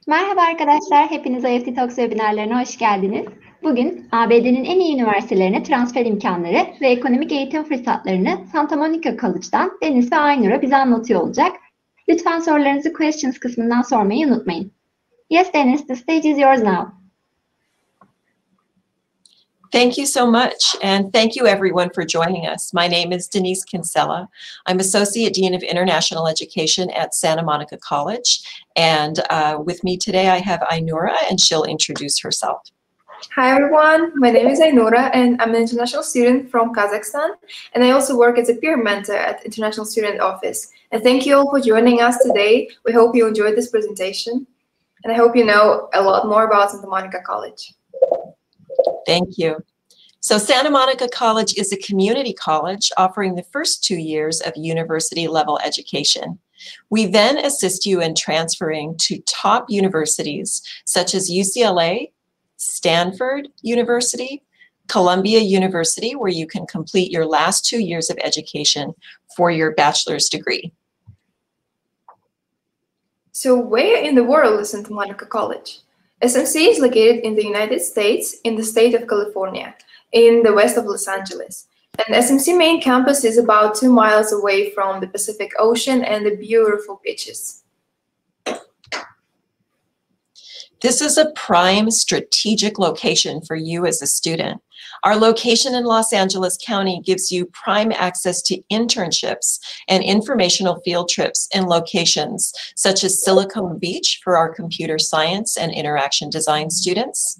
Merhaba arkadaşlar, hepiniz IEFT Talks webinarlarına hoş geldiniz. Bugün ABD'nin en iyi üniversitelerine transfer imkanları ve ekonomik eğitim fırsatlarını Santa Monica College'dan Deniz ve Aynur'a bize anlatıyor olacak. Lütfen sorularınızı questions kısmından sormayı unutmayın. Yes, Deniz, the stage is yours now. Thank you so much, and thank you everyone for joining us. My name is Denise Kinsella. I'm Associate Dean of International Education at Santa Monica College, and with me today I have Aynura, and she'll introduce herself. Hi everyone, my name is Aynura, and I'm an international student from Kazakhstan, and I also work as a peer mentor at International Student Office. And thank you all for joining us today. We hope you enjoyed this presentation, and I hope you know a lot more about Santa Monica College. Thank you. So Santa Monica College is a community college offering the first 2 years of university level education. We then assist you in transferring to top universities such as UCLA, Stanford University, Columbia University, where you can complete your last 2 years of education for your bachelor's degree. So where in the world is Santa Monica College? SMC is located in the United States, in the state of California, in the west of Los Angeles. And SMC main campus is about 2 miles away from the Pacific Ocean and the beautiful beaches. This is a prime strategic location for you as a student. Our location in Los Angeles County gives you prime access to internships and informational field trips in locations such as Silicon Beach for our computer science and interaction design students,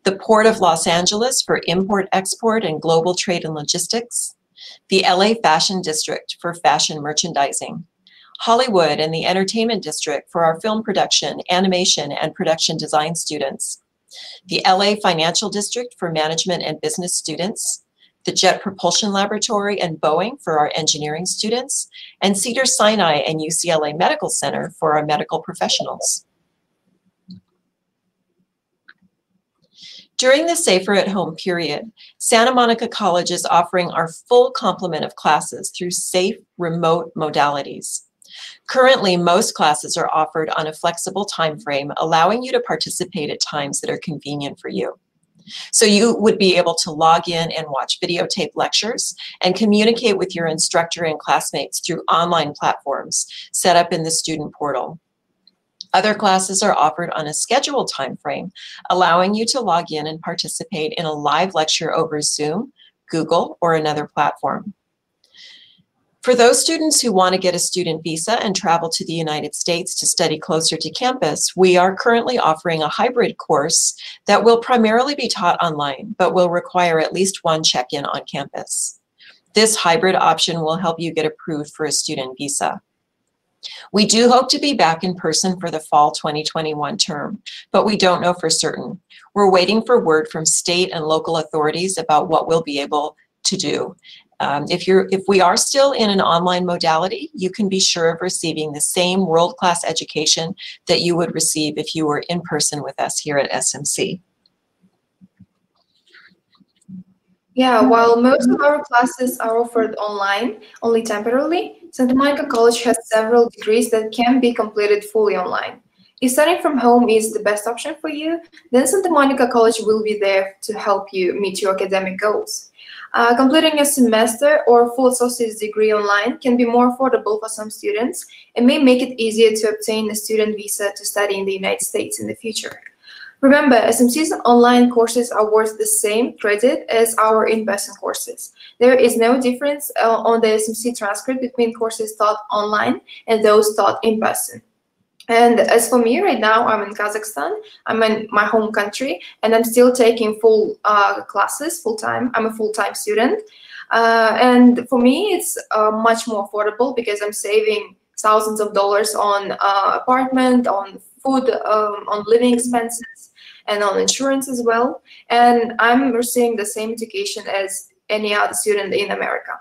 the Port of Los Angeles for import-export and global trade and logistics, the LA Fashion District for fashion merchandising, Hollywood and the Entertainment District for our film production, animation, and production design students, the LA Financial District for management and business students, the Jet Propulsion Laboratory and Boeing for our engineering students, and Cedars-Sinai and UCLA Medical Center for our medical professionals. During the Safer at Home period, Santa Monica College is offering our full complement of classes through safe remote modalities. Currently, most classes are offered on a flexible time frame, allowing you to participate at times that are convenient for you. So you would be able to log in and watch videotape lectures and communicate with your instructor and classmates through online platforms set up in the student portal. Other classes are offered on a scheduled time frame, allowing you to log in and participate in a live lecture over Zoom, Google, or another platform. For those students who want to get a student visa and travel to the United States to study closer to campus, we are currently offering a hybrid course that will primarily be taught online, but will require at least one check-in on campus. This hybrid option will help you get approved for a student visa. We do hope to be back in person for the fall 2021 term, but we don't know for certain. We're waiting for word from state and local authorities about what we'll be able to do. If we are still in an online modality, you can be sure of receiving the same world-class education that you would receive if you were in person with us here at SMC. Yeah, while most of our classes are offered online, only temporarily, Santa Monica College has several degrees that can be completed fully online. If studying from home is the best option for you, then Santa Monica College will be there to help you meet your academic goals. Completing a semester or full associate's degree online can be more affordable for some students and may make it easier to obtain a student visa to study in the United States in the future. Remember, SMC's online courses are worth the same credit as our in-person courses. There is no difference on the SMC transcript between courses taught online and those taught in person. And as for me, right now, I'm in Kazakhstan. I'm in my home country, and I'm still taking full classes full-time. I'm a full-time student. And for me, it's much more affordable because I'm saving thousands of dollars on apartment, on food, on living expenses, and on insurance as well. And I'm receiving the same education as any other student in America.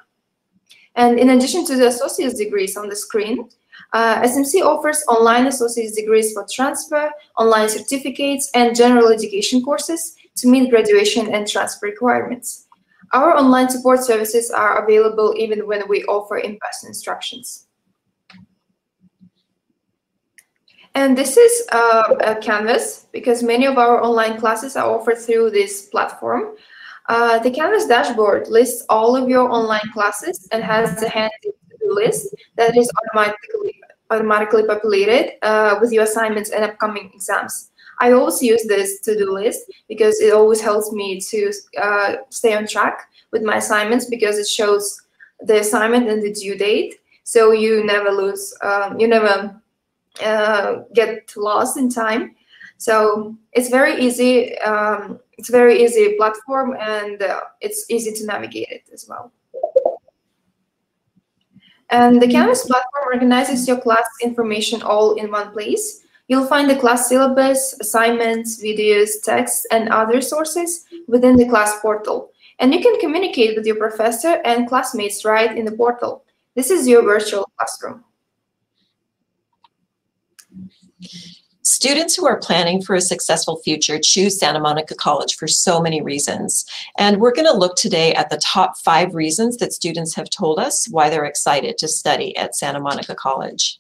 And in addition to the associate's degrees on the screen, SMC offers online associate's degrees for transfer, online certificates, and general education courses to meet graduation and transfer requirements. Our online support services are available even when we offer in-person instructions. And this is a Canvas, because many of our online classes are offered through this platform. The Canvas dashboard lists all of your online classes and has a handy to-do list that is automatically populated with your assignments and upcoming exams. I always use this to-do list because it always helps me to stay on track with my assignments, because it shows the assignment and the due date, so you never lose, you never get lost in time. So it's very easy. It's a very easy platform, and it's easy to navigate it as well. And the Canvas platform organizes your class information all in one place. You'll find the class syllabus, assignments, videos, texts, and other sources within the class portal. And you can communicate with your professor and classmates right in the portal. This is your virtual classroom. Students who are planning for a successful future choose Santa Monica College for so many reasons. And we're going to look today at the top 5 reasons that students have told us why they're excited to study at Santa Monica College.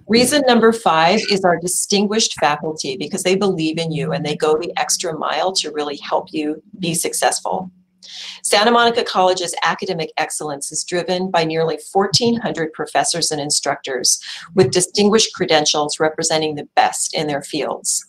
Reason number 5 is our distinguished faculty, because they believe in you and they go the extra mile to really help you be successful. Santa Monica College's academic excellence is driven by nearly 1,400 professors and instructors with distinguished credentials representing the best in their fields.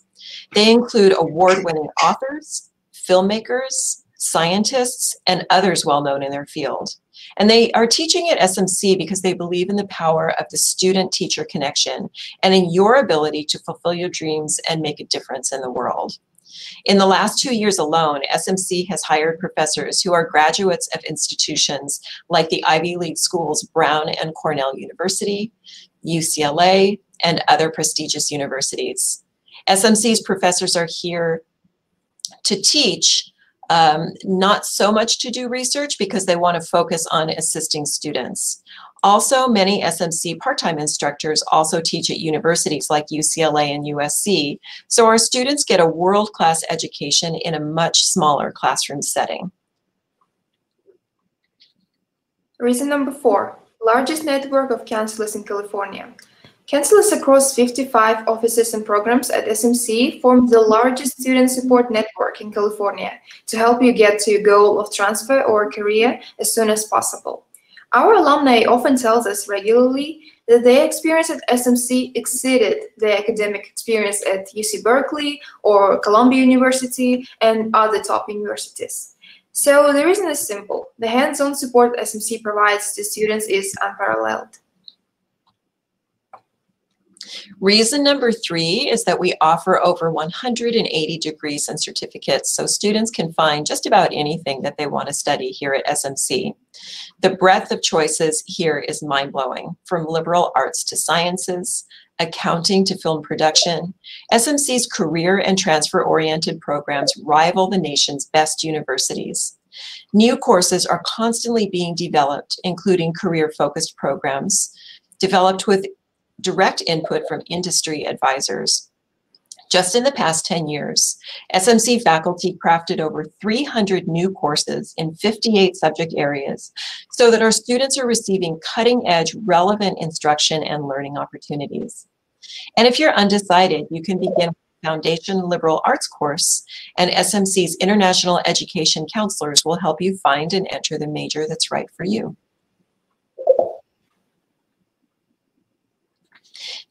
They include award-winning authors, filmmakers, scientists, and others well-known in their field. And they are teaching at SMC because they believe in the power of the student-teacher connection and in your ability to fulfill your dreams and make a difference in the world. In the last 2 years alone, SMC has hired professors who are graduates of institutions like the Ivy League schools Brown and Cornell University, UCLA, and other prestigious universities. SMC's professors are here to teach, not so much to do research, because they want to focus on assisting students. Also, many SMC part-time instructors also teach at universities like UCLA and USC, so our students get a world-class education in a much smaller classroom setting. Reason number 4, largest network of counselors in California. Counselors across 55 offices and programs at SMC form the largest student support network in California to help you get to your goal of transfer or career as soon as possible. Our alumni often tells us regularly that their experience at SMC exceeded their academic experience at UC Berkeley or Columbia University and other top universities. So the reason is simple. The hands-on support SMC provides to students is unparalleled. Reason number 3 is that we offer over 180 degrees and certificates, so students can find just about anything that they want to study here at SMC. The breadth of choices here is mind-blowing, from liberal arts to sciences, accounting to film production. SMC's career and transfer-oriented programs rival the nation's best universities. New courses are constantly being developed, including career-focused programs, developed with direct input from industry advisors. Just in the past 10 years, SMC faculty crafted over 300 new courses in 58 subject areas so that our students are receiving cutting-edge, relevant instruction and learning opportunities. And if you're undecided, you can begin with the Foundation Liberal Arts course, and SMC's International Education Counselors will help you find and enter the major that's right for you.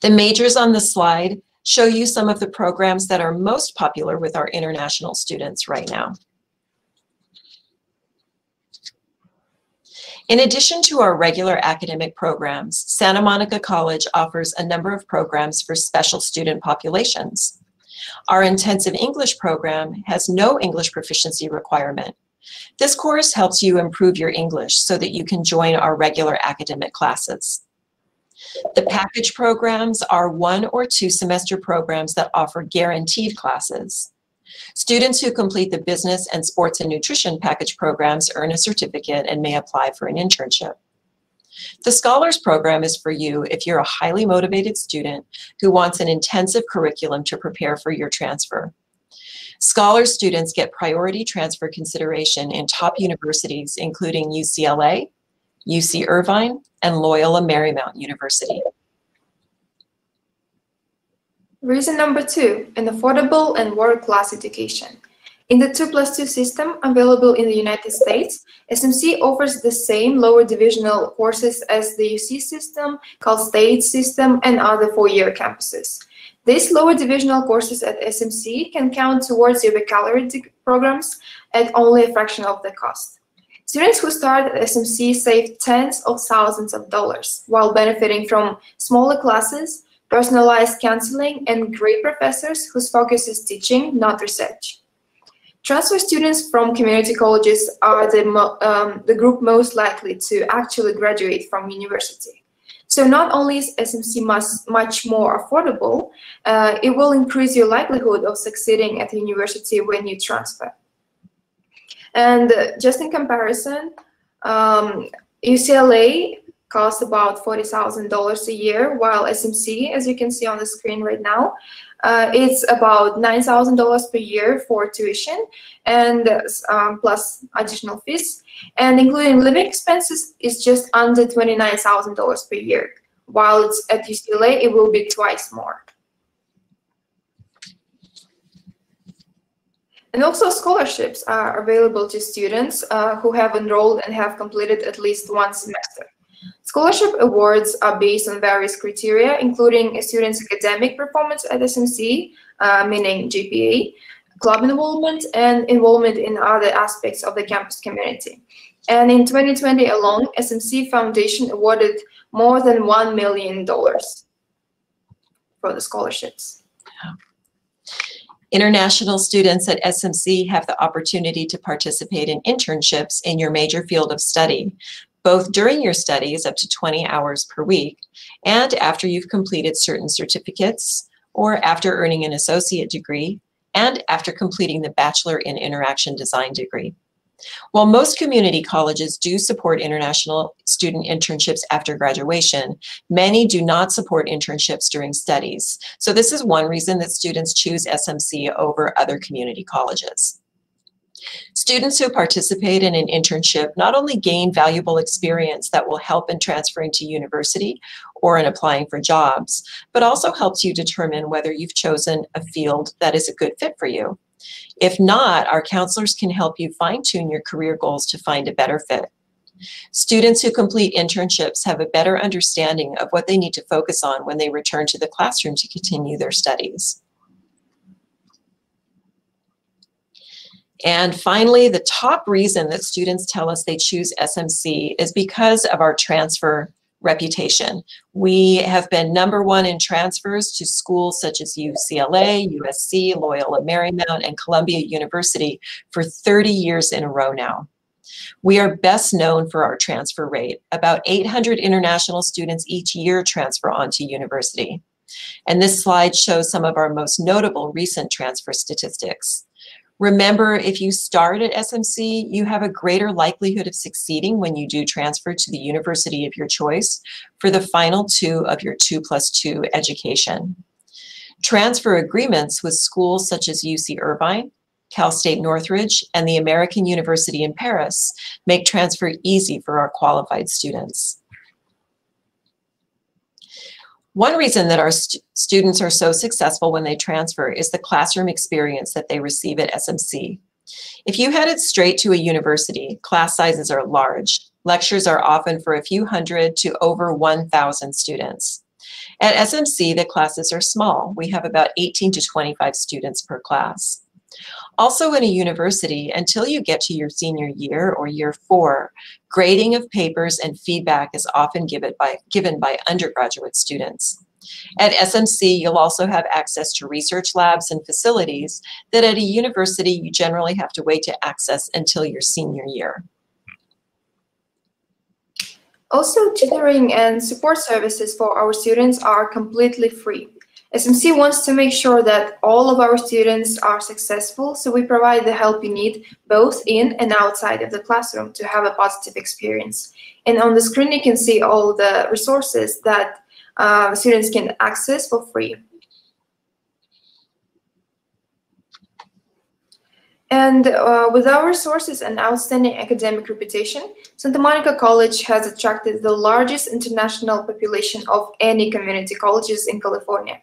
The majors on the slide show you some of the programs that are most popular with our international students right now. In addition to our regular academic programs, Santa Monica College offers a number of programs for special student populations. Our intensive English program has no English proficiency requirement. This course helps you improve your English so that you can join our regular academic classes. The package programs are 1 or 2 semester programs that offer guaranteed classes. Students who complete the business and sports and nutrition package programs earn a certificate and may apply for an internship. The Scholars Program is for you if you're a highly motivated student who wants an intensive curriculum to prepare for your transfer. Scholars students get priority transfer consideration in top universities, including UCLA, UC Irvine, and Loyola Marymount University. Reason number 2, an affordable and world-class education. In the 2+2 system available in the United States, SMC offers the same lower divisional courses as the UC system, Cal State system, and other 4-year campuses. These lower divisional courses at SMC can count towards your baccalaureate programs at only a fraction of the cost. Students who start at SMC save tens of thousands of dollars while benefiting from smaller classes, personalized counseling, and great professors whose focus is teaching, not research. Transfer students from community colleges are the group most likely to actually graduate from university. So not only is SMC much more affordable, it will increase your likelihood of succeeding at the university when you transfer. And just in comparison, UCLA costs about $40,000 a year, while SMC, as you can see on the screen right now, it's about $9,000 per year for tuition and plus additional fees, and including living expenses is just under $29,000 per year, while it's at UCLA it will be twice more. And also scholarships are available to students who have enrolled and have completed at least one semester. Scholarship awards are based on various criteria, including a student's academic performance at SMC, meaning GPA, club involvement, and involvement in other aspects of the campus community. And in 2020 alone, SMC Foundation awarded more than $1 million for the scholarships. International students at SMC have the opportunity to participate in internships in your major field of study, both during your studies up to 20 hours per week, and after you've completed certain certificates, or after earning an associate degree, and after completing the Bachelor in Interaction Design degree. While most community colleges do support international student internships after graduation, many do not support internships during studies. So this is one reason that students choose SMC over other community colleges. Students who participate in an internship not only gain valuable experience that will help in transferring to university or in applying for jobs, but also helps you determine whether you've chosen a field that is a good fit for you. If not, our counselors can help you fine-tune your career goals to find a better fit. Students who complete internships have a better understanding of what they need to focus on when they return to the classroom to continue their studies. And finally, the top reason that students tell us they choose SMC is because of our transfer reputation. We have been #1 in transfers to schools such as UCLA, USC, Loyola Marymount, and Columbia University for 30 years in a row now. We are best known for our transfer rate. About 800 international students each year transfer onto university. And this slide shows some of our most notable recent transfer statistics. Remember, if you start at SMC, you have a greater likelihood of succeeding when you do transfer to the university of your choice for the final 2 of your 2+2 education. Transfer agreements with schools such as UC Irvine, Cal State Northridge, and the American University in Paris make transfer easy for our qualified students. One reason that our students are so successful when they transfer is the classroom experience that they receive at SMC. If you headed straight to a university, class sizes are large. Lectures are often for a few hundred to over 1,000 students. At SMC, the classes are small. We have about 18 to 25 students per class. Also in a university, until you get to your senior year or year 4, grading of papers and feedback is often given by undergraduate students. At SMC, you'll also have access to research labs and facilities that at a university you generally have to wait to access until your senior year. Also, tutoring and support services for our students are completely free. SMC wants to make sure that all of our students are successful, so we provide the help you need both in and outside of the classroom to have a positive experience. And on the screen you can see all the resources that students can access for free. And with our resources and outstanding academic reputation, Santa Monica College has attracted the largest international population of any community colleges in California.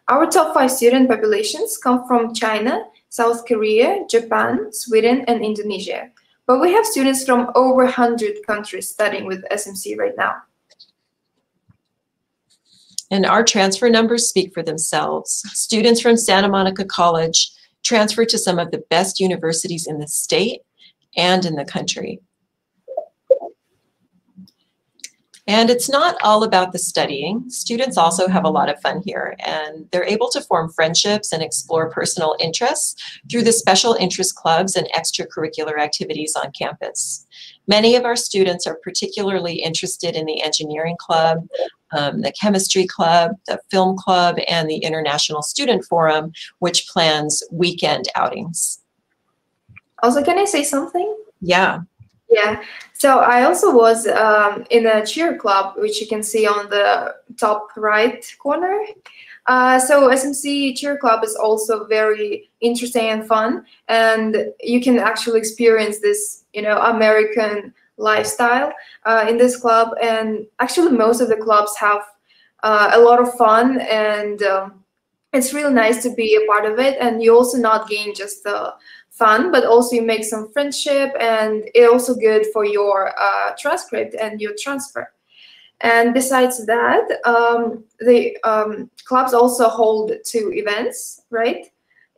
Our top 5 student populations come from China, South Korea, Japan, Sweden, and Indonesia. But we have students from over 100 countries studying with SMC right now. And our transfer numbers speak for themselves. Students from Santa Monica College transfer to some of the best universities in the state and in the country. And it's not all about the studying. Students also have a lot of fun here, and they're able to form friendships and explore personal interests through the special interest clubs and extracurricular activities on campus. Many of our students are particularly interested in the engineering club, the chemistry club, the film club, and the International Student Forum, which plans weekend outings. Also, can I say something? Yeah. Yeah, so I also was in a cheer club, which you can see on the top right corner. So SMC cheer club is also very interesting and fun, and you can actually experience this, American lifestyle in this club. And actually, most of the clubs have a lot of fun, and it's really nice to be a part of it. And you also not gain just the fun, but also you make some friendship, and it's also good for your transcript and your transfer. And besides that, the clubs also hold 2 events, right?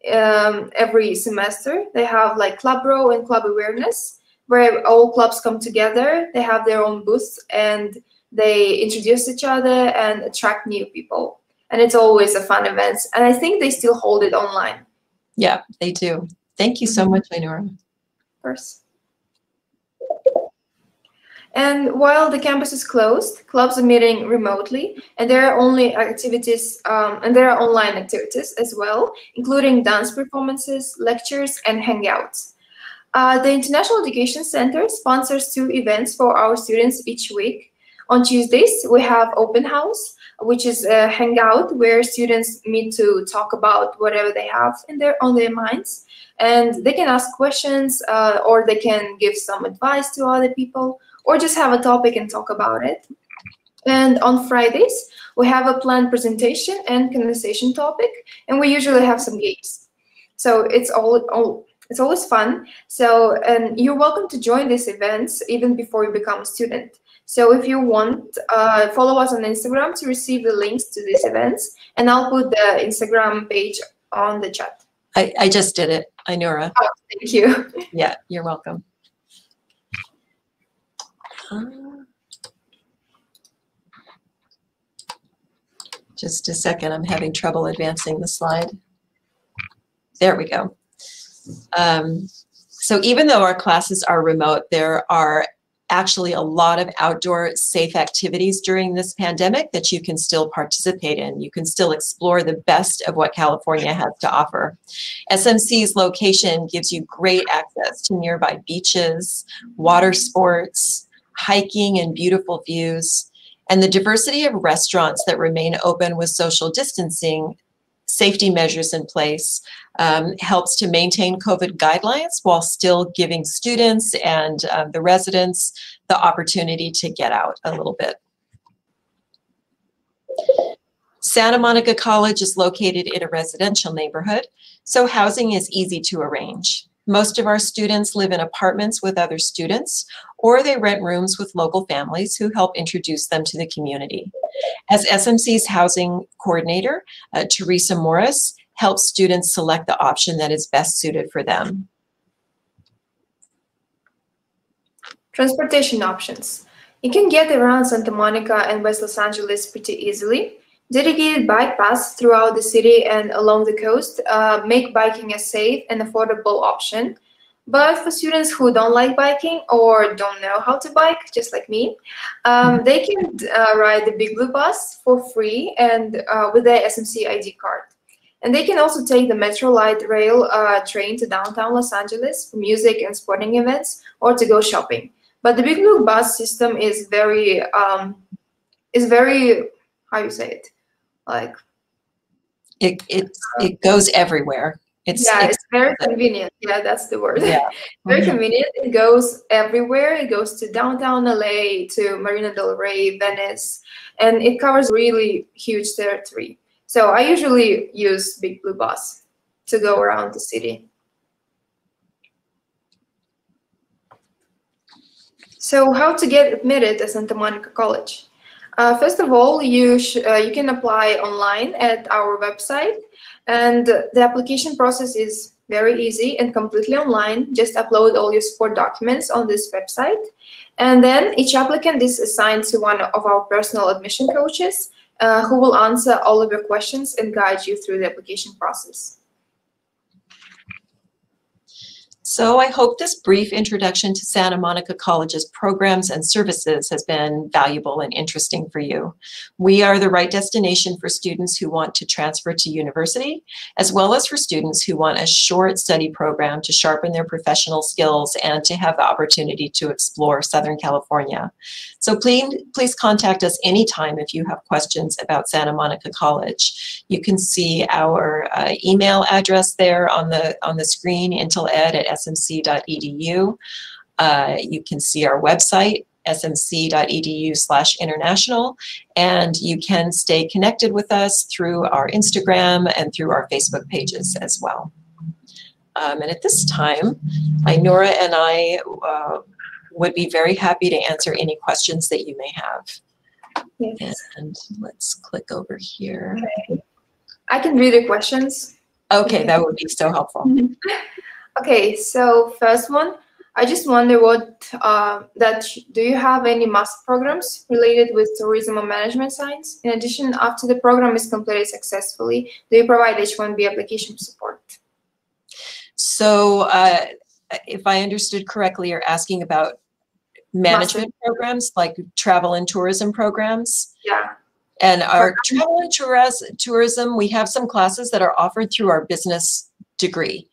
Every semester. They have like Club Row and Club Awareness, where all clubs come together. They have their own booths, and they introduce each other and attract new people. And it's always a fun event. And I think they still hold it online. Yeah, they do. Thank you so much, Ainura. Of course. And while the campus is closed, clubs are meeting remotely, and there are only activities, and there are online activities as well, including dance performances, lectures, and hangouts. The International Education Center sponsors 2 events for our students each week. On Tuesdays, we have Open House, which is a hangout where students meet to talk about whatever they have on their minds. And they can ask questions, or they can give some advice to other people, or just have a topic and talk about it. And on Fridays, we have a planned presentation and conversation topic, and we usually have some games. So it's always fun. So, and you're welcome to join these events even before you become a student. So if you want, follow us on Instagram to receive the links to these events, and I'll put the Instagram page on the chat. I just did it, Ainura. Oh, thank you. Yeah, you're welcome. Just a second, I'm having trouble advancing the slide. There we go. So even though our classes are remote, there are actually a lot of outdoor safe activities during this pandemic that you can still participate in. You can still explore the best of what California has to offer. SMC's location gives you great access to nearby beaches, water sports, hiking and beautiful views, and the diversity of restaurants that remain open with social distancing safety measures in place helps to maintain COVID guidelines while still giving students and the residents the opportunity to get out a little bit. Santa Monica College is located in a residential neighborhood, so housing is easy to arrange. Most of our students live in apartments with other students, or they rent rooms with local families who help introduce them to the community. As SMC's housing coordinator, Teresa Morris helps students select the option that is best suited for them. Transportation options. You can get around Santa Monica and West Los Angeles pretty easily. Dedicated bike paths throughout the city and along the coast make biking a safe and affordable option. But for students who don't like biking or don't know how to bike, just like me, they can ride the Big Blue bus for free and with their SMC ID card. And they can also take the Metro Light Rail train to downtown Los Angeles for music and sporting events or to go shopping. But the Big Blue bus system is very, how you say it? Like it goes everywhere. It's very convenient. Yeah, that's the word. Yeah. Very convenient. It goes everywhere. It goes to downtown LA, to Marina del Rey, Venice, and it covers really huge territory. So I usually use Big Blue Bus to go around the city. So how to get admitted at Santa Monica College? First of all, you can apply online at our website, and the application process is very easy and completely online. Just upload all your support documents on this website, and then each applicant is assigned to one of our personal admission coaches who will answer all of your questions and guide you through the application process. So I hope this brief introduction to Santa Monica College's programs and services has been valuable and interesting for you. We are the right destination for students who want to transfer to university, as well as for students who want a short study program to sharpen their professional skills and to have the opportunity to explore Southern California. So please contact us anytime if you have questions about Santa Monica College. You can see our email address there on the screen, inteled@smc.edu. You can see our website, smc.edu/international, and you can stay connected with us through our Instagram and through our Facebook pages as well. And at this time, Nora and I would be very happy to answer any questions that you may have. Yes. And let's click over here. Okay. I can read the questions. Okay, that would be so helpful. Okay, so first one, I just wonder do you have any master programs related with tourism or management science? In addition, after the program is completed successfully, do you provide H-1B application support? So if I understood correctly, you're asking about management programs like travel and tourism programs? Yeah. And our travel and tourism, we have some classes that are offered through our business degree.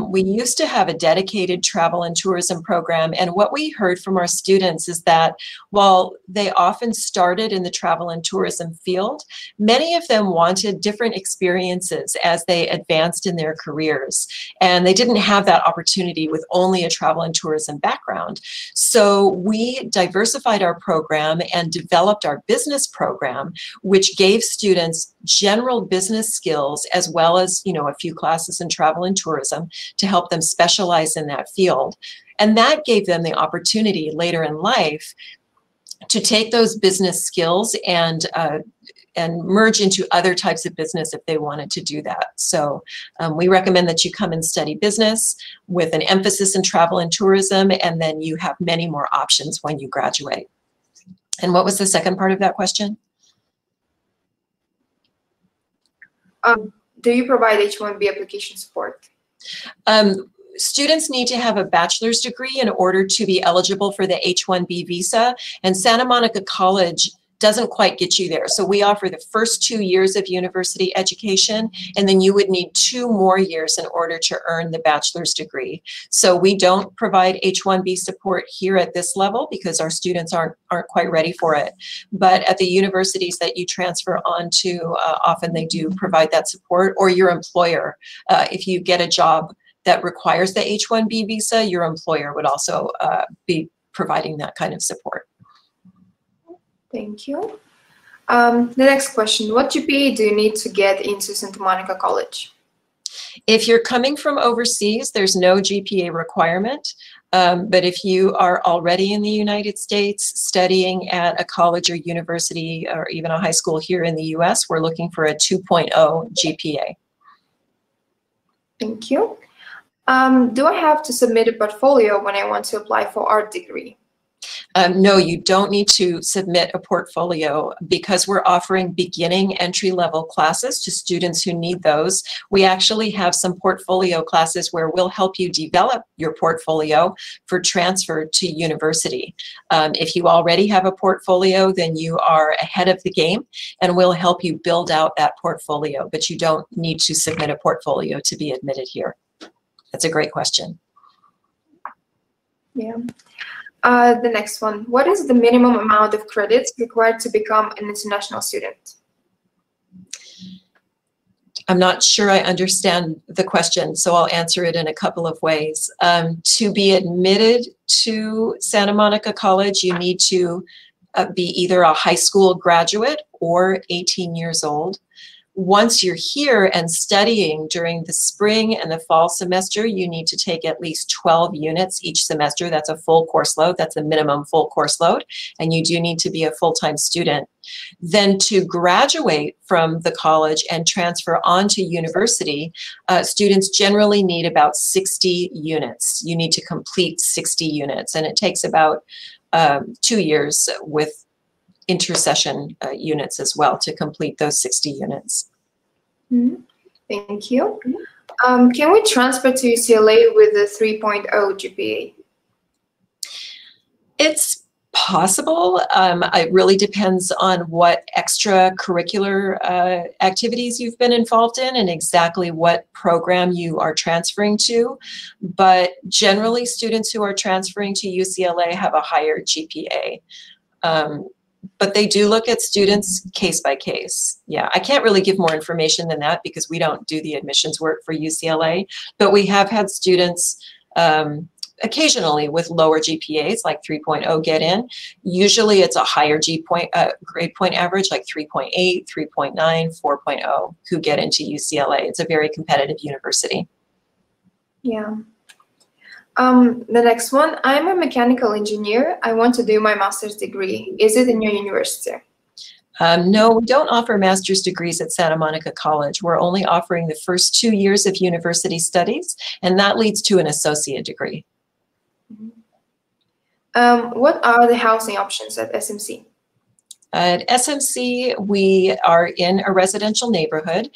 We used to have a dedicated travel and tourism program, and what we heard from our students is that while they often started in the travel and tourism field, many of them wanted different experiences as they advanced in their careers, and they didn't have that opportunity with only a travel and tourism background. So we diversified our program and developed our business program, which gave students general business skills as well as, a few classes in travel and tourism to help them specialize in that field. And that gave them the opportunity later in life to take those business skills and merge into other types of business if they wanted to do that. So we recommend that you come and study business with an emphasis in travel and tourism, and then you have many more options when you graduate. And what was the second part of that question? Do you provide H-1B application support? Students need to have a bachelor's degree in order to be eligible for the H-1B visa, and Santa Monica College doesn't quite get you there. So we offer the first 2 years of university education, and then you would need 2 more years in order to earn the bachelor's degree. So we don't provide H-1B support here at this level because our students aren't quite ready for it. But at the universities that you transfer on to, often they do provide that support, or your employer. If you get a job that requires the H-1B visa, your employer would also be providing that kind of support. Thank you. The next question, what GPA do you need to get into Santa Monica College? If you're coming from overseas, there's no GPA requirement. But if you are already in the United States studying at a college or university or even a high school here in the US, we're looking for a 2.0 GPA. Thank you. Do I have to submit a portfolio when I want to apply for art degree? No, you don't need to submit a portfolio because we're offering beginning entry-level classes to students who need those. We actually have some portfolio classes where we'll help you develop your portfolio for transfer to university. If you already have a portfolio, then you are ahead of the game, and we'll help you build out that portfolio, but you don't need to submit a portfolio to be admitted here. That's a great question. Yeah. The next one, what is the minimum amount of credits required to become an international student? I'm not sure I understand the question, so I'll answer it in a couple of ways. To be admitted to Santa Monica College, you need to be either a high school graduate or 18 years old. Once you're here and studying during the spring and the fall semester, you need to take at least 12 units each semester. That's a full course load. That's a minimum full course load. And you do need to be a full-time student. Then to graduate from the college and transfer on to university, students generally need about 60 units. You need to complete 60 units. And it takes about 2 years with intersession units as well to complete those 60 units. Thank you. Can we transfer to UCLA with a 3.0 GPA? It's possible. It really depends on what extracurricular activities you've been involved in and exactly what program you are transferring to. But generally, students who are transferring to UCLA have a higher GPA. But they do look at students case by case. Yeah, I can't really give more information than that because we don't do the admissions work for UCLA, but we have had students occasionally with lower GPAs like 3.0 get in. Usually it's a higher grade point average like 3.8, 3.9, 4.0 who get into UCLA. It's a very competitive university. Yeah. The next one, I'm a mechanical engineer. I want to do my master's degree. Is it in your university? No, we don't offer master's degrees at Santa Monica College. We're only offering the first 2 years of university studies, and that leads to an associate degree. What are the housing options at SMC? At SMC, we are in a residential neighborhood,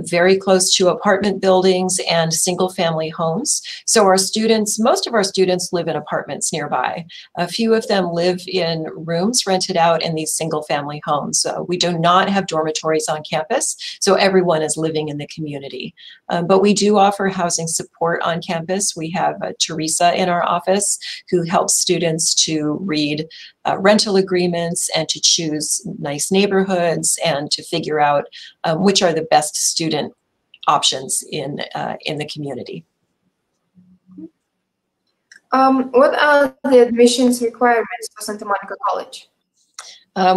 very close to apartment buildings and single-family homes. So our students, most of our students live in apartments nearby. A few of them live in rooms rented out in these single-family homes. We do not have dormitories on campus, so everyone is living in the community. But we do offer housing support on campus. We have Teresa in our office who helps students to read rental agreements and to choose nice neighborhoods and to figure out which are the best student options in the community. What are the admissions requirements for Santa Monica College?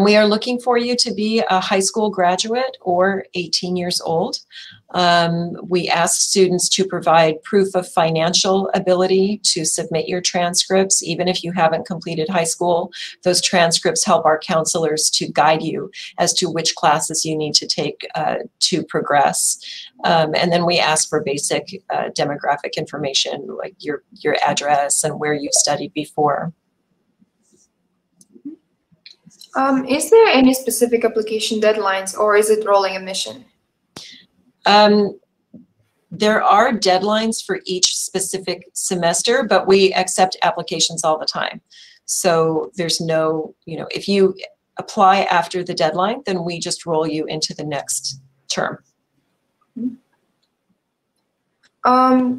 We are looking for you to be a high school graduate or 18 years old. We ask students to provide proof of financial ability to submit your transcripts, even if you haven't completed high school. Those transcripts help our counselors to guide you as to which classes you need to take to progress. And then we ask for basic demographic information, like your address and where you've studied before. Is there any specific application deadlines, or is it rolling admission? There are deadlines for each specific semester, but we accept applications all the time. So there's no, if you apply after the deadline, then we just roll you into the next term. Do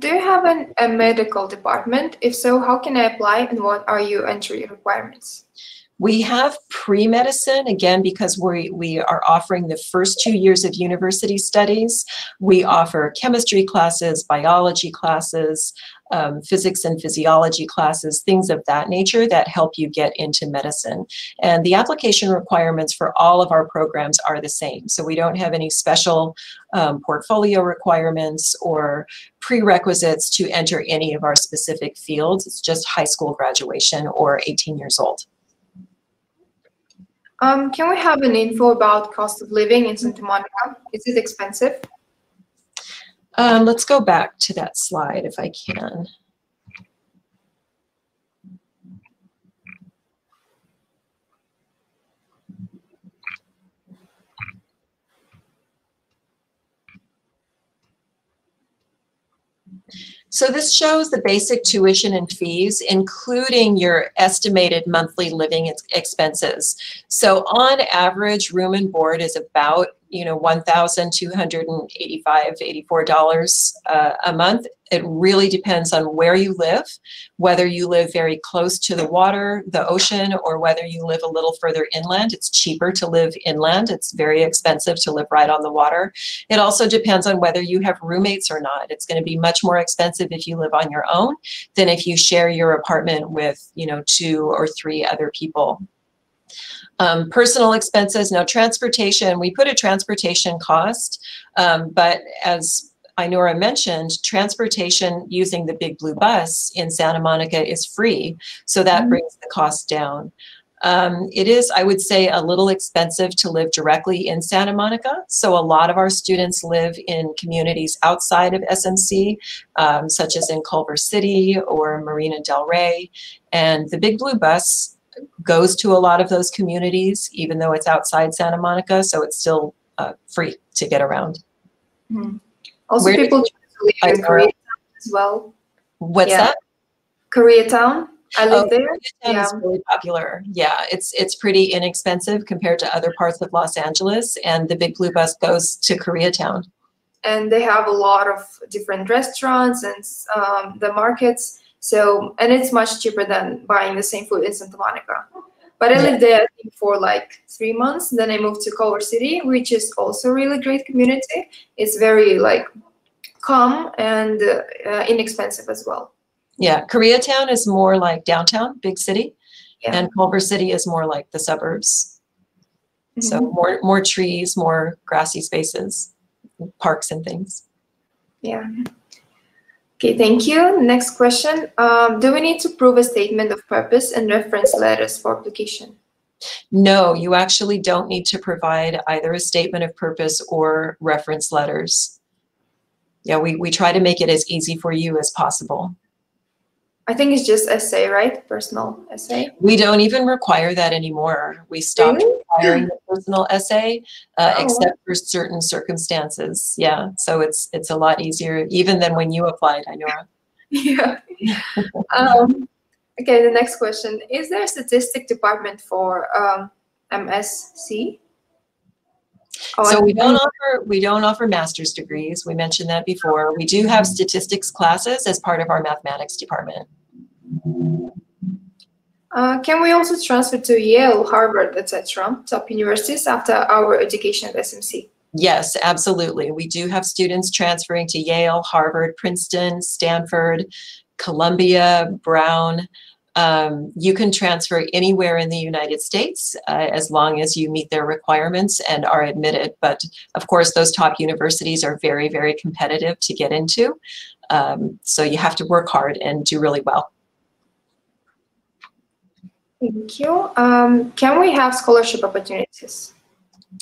you have a medical department? If so, how can I apply and what are your entry requirements? We have pre-medicine, again, because we are offering the first 2 years of university studies. We offer chemistry classes, biology classes, physics and physiology classes, things of that nature that help you get into medicine. And the application requirements for all of our programs are the same. So we don't have any special portfolio requirements or prerequisites to enter any of our specific fields. It's just high school graduation or 18 years old. Can we have an info about cost of living in Santa Monica? Is it expensive? Let's go back to that slide if I can. So this shows the basic tuition and fees, including your estimated monthly living expenses. So on average, room and board is about $1,285, $84 a month. It really depends on where you live, whether you live very close to the water, the ocean, or whether you live a little further inland. It's cheaper to live inland. It's very expensive to live right on the water. It also depends on whether you have roommates or not. It's going to be much more expensive if you live on your own than if you share your apartment with, 2 or 3 other people. Personal expenses, no transportation. We put a transportation cost, but as Ainora mentioned, transportation using the Big Blue bus in Santa Monica is free, so that brings the cost down. It is, I would say, a little expensive to live directly in Santa Monica, so a lot of our students live in communities outside of SMC, such as in Culver City or Marina Del Rey, and the Big Blue bus goes to a lot of those communities, even though it's outside Santa Monica, so it's still free to get around. Also, people choose to live in Koreatown as well. What's that? Koreatown. I live there. Koreatown is really popular. Yeah, it's pretty inexpensive compared to other parts of Los Angeles, and the Big Blue bus goes to Koreatown. And they have a lot of different restaurants and the markets. So, and it's much cheaper than buying the same food in Santa Monica. But I lived there, I think, for like 3 months. Then I moved to Culver City, which is also a really great community. It's very like calm and inexpensive as well. Yeah, Koreatown is more like downtown, big city, and Culver City is more like the suburbs. So more trees, more grassy spaces, parks and things. Yeah. Okay, thank you. Next question. Do we need to prove a statement of purpose and reference letters for application? No, you actually don't need to provide either a statement of purpose or reference letters. Yeah, we try to make it as easy for you as possible. I think it's just essay, right? Personal essay. We don't even require that anymore. We stopped requiring the personal essay, except for certain circumstances. Yeah, so it's a lot easier even than when you applied, Ainora. Yeah. Okay, the next question. Is there a statistic department for MSc? So we don't offer master's degrees. We mentioned that before. We do have statistics classes as part of our mathematics department. Can we also transfer to Yale, Harvard, etc., top universities after our education at SMC? Yes, absolutely. We do have students transferring to Yale, Harvard, Princeton, Stanford, Columbia, Brown. You can transfer anywhere in the United States as long as you meet their requirements and are admitted. But of course, those top universities are very, very competitive to get into. So you have to work hard and do really well. Thank you. Can we have scholarship opportunities?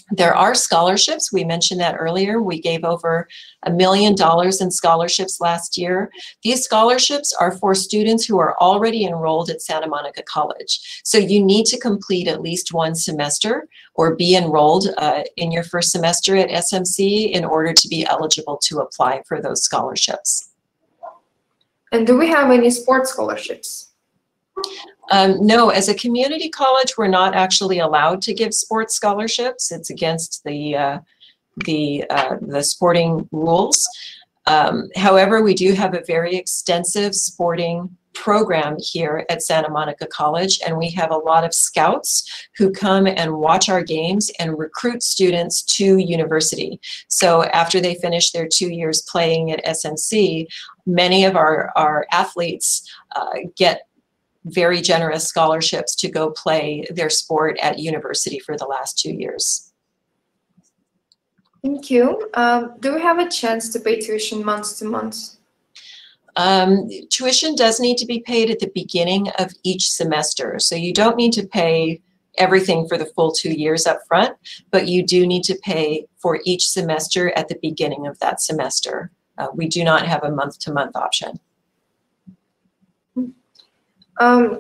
There are scholarships. We mentioned that earlier. We gave over $1 million in scholarships last year. These scholarships are for students who are already enrolled at Santa Monica College. So you need to complete at least one semester or be enrolled in your first semester at SMC in order to be eligible to apply for those scholarships. And do we have any sports scholarships? No, as a community college, we're not actually allowed to give sports scholarships. It's against the sporting rules. However, we do have a very extensive sporting program here at Santa Monica College, and we have a lot of scouts who come and watch our games and recruit students to university. So after they finish their 2 years playing at SMC, many of our athletes get very generous scholarships to go play their sport at university for the last 2 years. Thank you. Do we have a chance to pay tuition month to month? Tuition does need to be paid at the beginning of each semester. So you don't need to pay everything for the full 2 years up front, but you do need to pay for each semester at the beginning of that semester. We do not have a month-to-month option.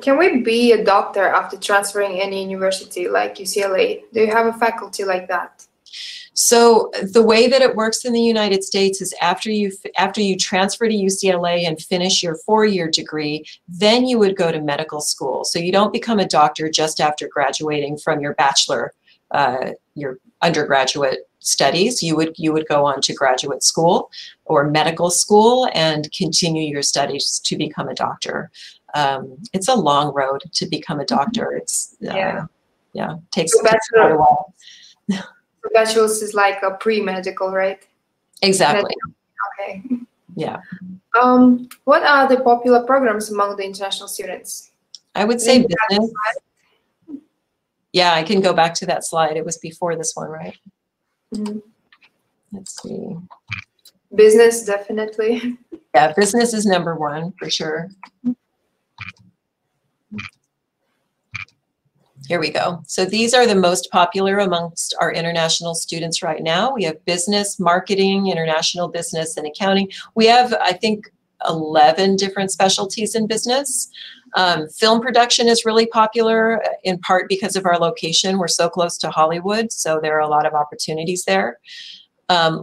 Can we be a doctor after transferring any university like UCLA? Do you have a faculty like that? So the way that it works in the United States is after you transfer to UCLA and finish your 4-year degree, then you would go to medical school. So you don't become a doctor just after graduating from your bachelor, your undergraduate studies. You would go on to graduate school or medical school and continue your studies to become a doctor. It's a long road to become a doctor. It's takes quite a while. Bachelor's is like a pre-medical, right? Exactly. Okay. Yeah. What are the popular programs among the international students? I would say business. Yeah, I can go back to that slide. It was before this one, right? Mm-hmm. Let's see. Business, definitely. Yeah, business is number one for sure. Here we go. So these are the most popular amongst our international students right now. We have business, marketing, international business, and accounting. We have, I think, 11 different specialties in business. Film production is really popular, in part because of our location. We're so close to Hollywood, so there are a lot of opportunities there.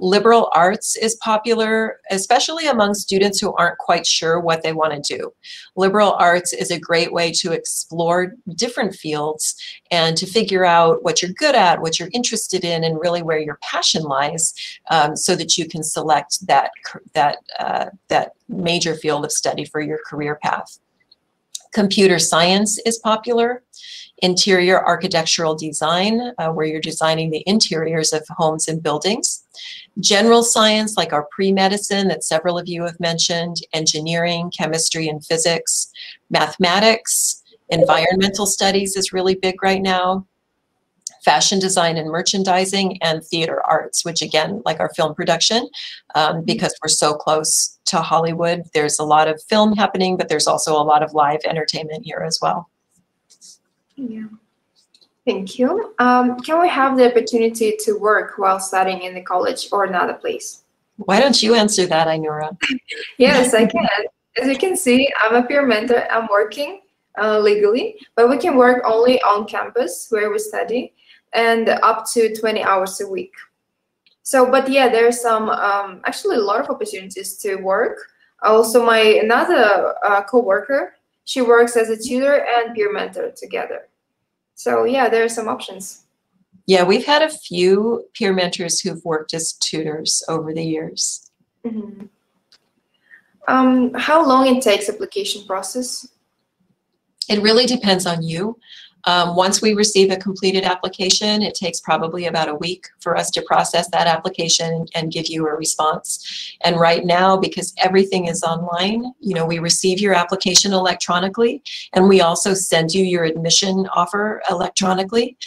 Liberal arts is popular, especially among students who aren't quite sure what they want to do. Liberal arts is a great way to explore different fields and to figure out what you're good at, what you're interested in, and really where your passion lies, so that you can select that major field of study for your career path. Computer science is popular. Interior architectural design, where you're designing the interiors of homes and buildings. General science, like our pre-medicine that several of you have mentioned. Engineering, chemistry, and physics. Mathematics, environmental studies is really big right now. Fashion design and merchandising, and theater arts, which again, like our film production, because we're so close to Hollywood, there's a lot of film happening, but there's also a lot of live entertainment here as well. Yeah. Thank you. Can we have the opportunity to work while studying in the college or another place? Why don't you answer that, Ainura? Yes, I can. As you can see, I'm a peer mentor. I'm working legally, but we can work only on campus where we study and up to 20 hours a week. So, but yeah, there's some, actually a lot of opportunities to work. Also, another co-worker, she works as a tutor and peer mentor together. So yeah, there are some options. Yeah, we've had a few peer mentors who've worked as tutors over the years. Mm-hmm. How long it takes application process? It really depends on you. Once we receive a completed application, it takes probably about a week for us to process that application and give you a response. And right now, because everything is online, you know, we receive your application electronically, and we also send you your admission offer electronically.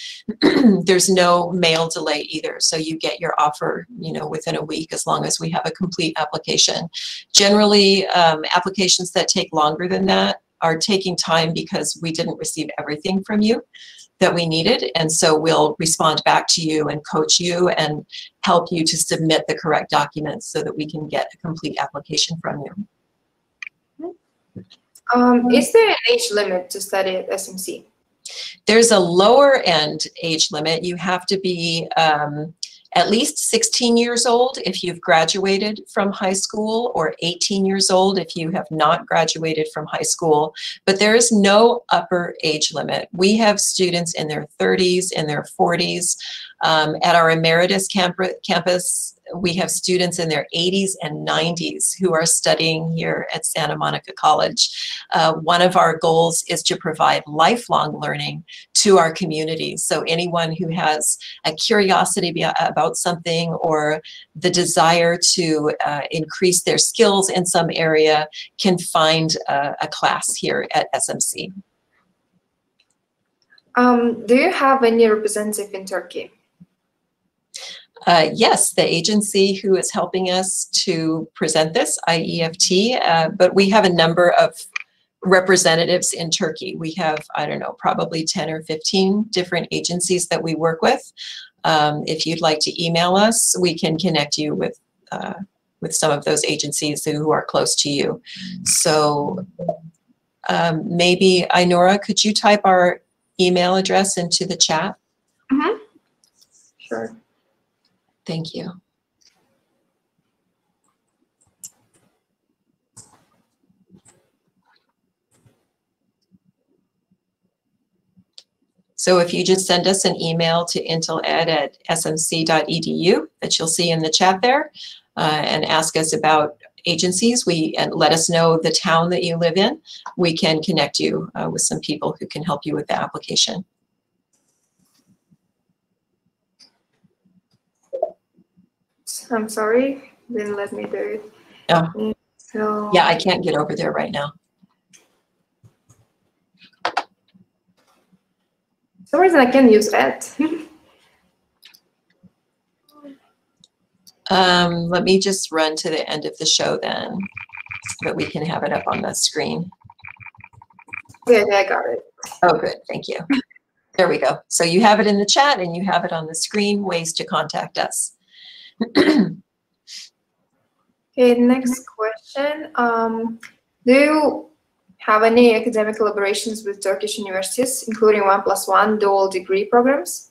There's no mail delay either, so you get your offer, you know, within a week as long as we have a complete application. Generally, applications that take longer than that are taking time because we didn't receive everything from you that we needed. And so we'll respond back to you and coach you and help you to submit the correct documents so that we can get a complete application from you. Is there an age limit to study at SMC? There's a lower end age limit. You have to be at least 16 years old if you've graduated from high school, or 18 years old if you have not graduated from high school. But there is no upper age limit. We have students in their 30s, in their 40s. At our emeritus campus, we have students in their 80s and 90s who are studying here at Santa Monica College. One of our goals is to provide lifelong learning to our community. So anyone who has a curiosity about something or the desire to increase their skills in some area can find a class here at SMC. Do you have any representative in Turkey? Yes, the agency who is helping us to present this, IEFT, but we have a number of representatives in Turkey. We have, I don't know, probably 10 or 15 different agencies that we work with. If you'd like to email us, we can connect you with some of those agencies who are close to you. So maybe, Ainura, could you type our email address into the chat? Mm-hmm. Sure. Thank you. So if you just send us an email to inteled@smc.edu that you'll see in the chat there, and ask us about agencies, and let us know the town that you live in, we can connect you with some people who can help you with the application. I'm sorry, didn't let me do it. Oh. So yeah, I can't get over there right now. some reason I can't use it. Let me just run to the end of the show then, so that we can have it up on the screen. Yeah, I got it. Oh, good. Thank you. There we go. So you have it in the chat and you have it on the screen, ways to contact us. Okay, next question. Do you have any academic collaborations with Turkish universities, including 1+1 dual degree programs?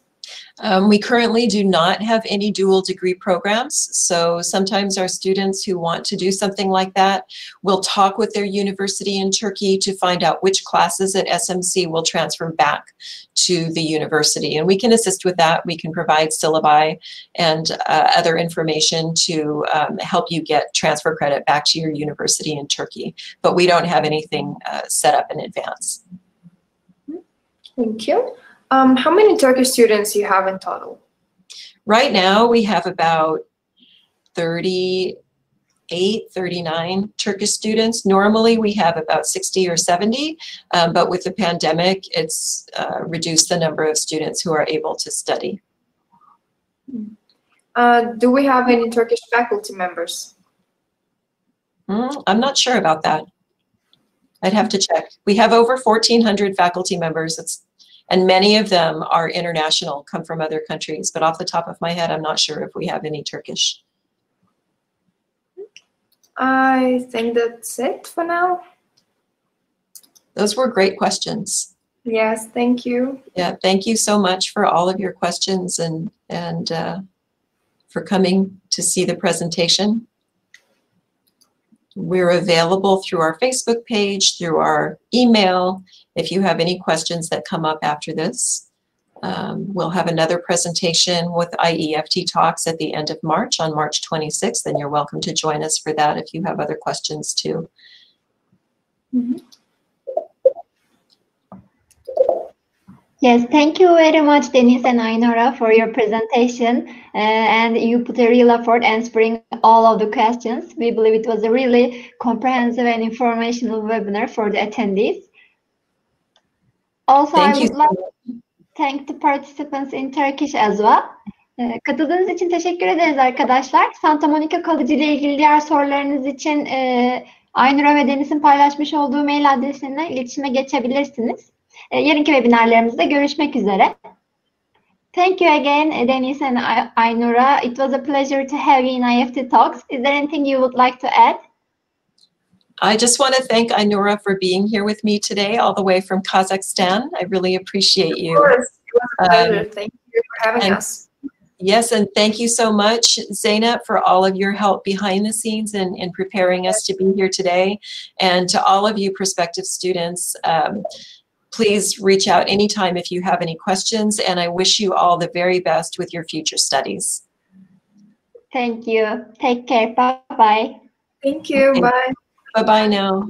We currently do not have any dual degree programs, so sometimes our students who want to do something like that will talk with their university in Turkey to find out which classes at SMC will transfer back to the university, and we can assist with that. We can provide syllabi and other information to help you get transfer credit back to your university in Turkey, but we don't have anything set up in advance. Thank you. How many Turkish students do you have in total? Right now, we have about 38, 39 Turkish students. Normally, we have about 60 or 70, but with the pandemic, it's reduced the number of students who are able to study. Do we have any Turkish faculty members? I'm not sure about that. I'd have to check. We have over 1,400 faculty members. And many of them are international, come from other countries. But off the top of my head, I'm not sure if we have any Turkish. I think that's it for now. Those were great questions. Yes, thank you. Yeah, thank you so much for all of your questions and for coming to see the presentation. We're available through our Facebook page, through our email. If you have any questions that come up after this, we'll have another presentation with IEFT Talks at the end of March, on March 26th, and you're welcome to join us for that if you have other questions too. Yes, thank you very much, Deniz and Aynora, for your presentation. And you put a real effort answering all of the questions. We believe it was a really comprehensive and informational webinar for the attendees. Also, I would like to thank the participants in Turkish as well. Katıldığınız için teşekkür ederiz arkadaşlar. Santa Monica College ile ilgili diğer sorularınız için Aynura ve Deniz'in paylaşmış olduğu mail adresinden iletişime geçebilirsiniz. Yarınki webinarlarımızda görüşmek üzere. Thank you again, Deniz and Aynura. It was a pleasure to have you in IEFT Talks. Is there anything you would like to add? I just want to thank Aynura for being here with me today, all the way from Kazakhstan. I really appreciate you. Of course, it was a pleasure. Thank you for having us. Yes, and thank you so much, Zeynep, for all of your help behind the scenes and in preparing us to be here today. And to all of you prospective students, please reach out anytime if you have any questions, and I wish you all the very best with your future studies. Thank you. Take care. Bye-bye. Thank you. Bye. Bye-bye now.